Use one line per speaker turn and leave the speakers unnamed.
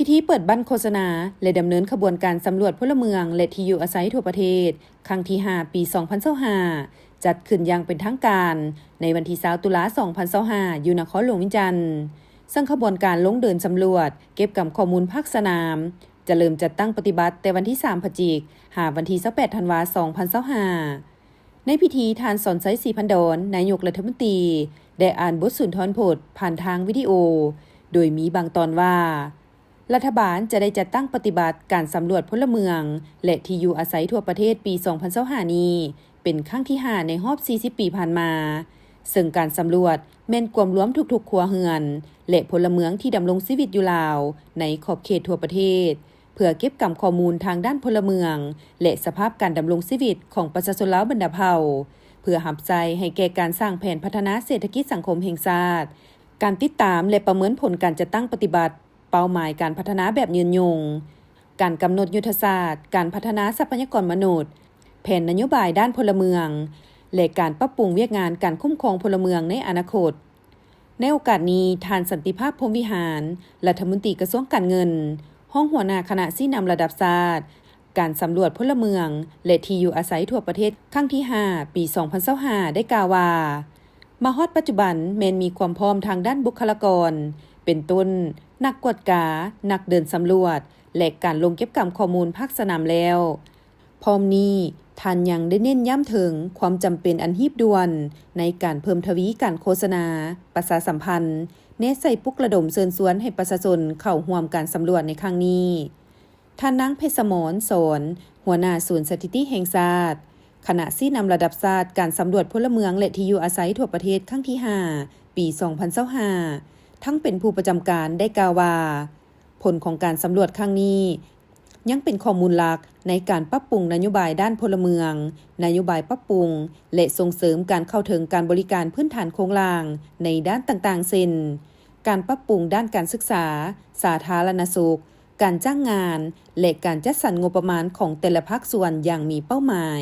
พิธีเปิดบั้นโฆษณาและดำเนินขบวนการสำรวจพลเมืองและที่อยู่อาศัยทั่วประเทศครั้งที่ 5 ปี 2025จัดขึ้นอย่างเป็นทางการในวันที่20ตุลา2025อยู่นครหลวงวิจันทร์ซึ่งขบวนการลงเดินสำรวจเก็บกับข้อมูลภาคสนามจะเริ่มจัดตั้งปฏิบัติแต่วันที่3พฤศจิกายนวันที่28ธันวาคม2025ในพิธีทานสอนไซศรีพันดรนายกรัฐมนตรีได้อ่านบทสุนทรพจน์ผ่านทางวิดีโอโดยมีบางตอนว่ารัฐบาลจะได้จัดตั้งปฏิบัติการสำรวจพลเมืองและที่อยู่อาศัยทั่วประเทศปี2025นี้เป็นครั้งที่5ในรอบ40ปีผ่านมาซึ่งการสำรวจแม่นกวมรวมทุกๆครัวเรือนและพลเมืองที่ดำรงชีวิตอยู่ลาวในขอบเขตทั่วประเทศเพื่อเก็บกำข้อมูลทางด้านพลเมืองและสภาพการดำรงชีวิตของประชาชนลาวบรรดาเผ่าเพื่อหับใจให้แก่การสร้างแผนพัฒนาเศรษฐกิจสังคมแห่งชาติการติดตามและประเมินผลการจัดตั้งปฏิบัติเป้าหมายการพัฒนาแบบยืนยงการกำหนดยุทธศาสตร์การพัฒนาทรัพยากรมนุษย์แผนนโยบายด้านพลเมืองและการปรับปรุงเวียกงานการคุ้มครองพลเมืองในอนาคตในโอกาสนี้ท่านสันติภาพพรหมวิหารรัฐมนตรีกระทรวงการเงินห้องหัวหน้าคณะชี้นำระดับชาติการสำรวจพลเมืองและที่อยู่อาศัยทั่วประเทศครั้งที่5ปี2025ได้กล่าวว่ามาฮอดปัจจุบันแม้นมีความพร้อมทางด้านบุคลากรเป็นต้นนักกวดกานักเดินสำรวจและการลงเก็บกำข้อมูลภาคสนามแล้วพร้อมนี้ท่านยังได้เน้นย้ำถึงความจำเป็นอันหีบด่วนในการเพิ่มทวีการโฆษณาประชาสัมพันธ์เน้นใส่ปลุกระดมเชิญชวนให้ประชาชนเข้าร่วมการสำรวจในครั้งนี้ท่านนางเพชรสมรสอนหัวหน้าศูนย์สถิติแห่งชาติคณะชี้นำระดับชาติการสำรวจพลเมืองและที่อยู่อาศัยทั่วประเทศครั้งที่5ปี2025ทั้งเป็นผู้ประจำการได้กล่าวว่าผลของการสำรวจครั้งนี้ยังเป็นข้อมูลหลักในการปรับปรุงนโยบายด้านพลเมืองนโยบายปรับปรุงและส่งเสริมการเข้าถึงการบริการพื้นฐานโครงสร้างในด้านต่างๆเช่นการปรับปรุงด้านการศึกษาสาธารณสุขการจ้างงานและการจัดสรรงบประมาณของแต่ละภาคส่วนอย่างมีเป้าหมาย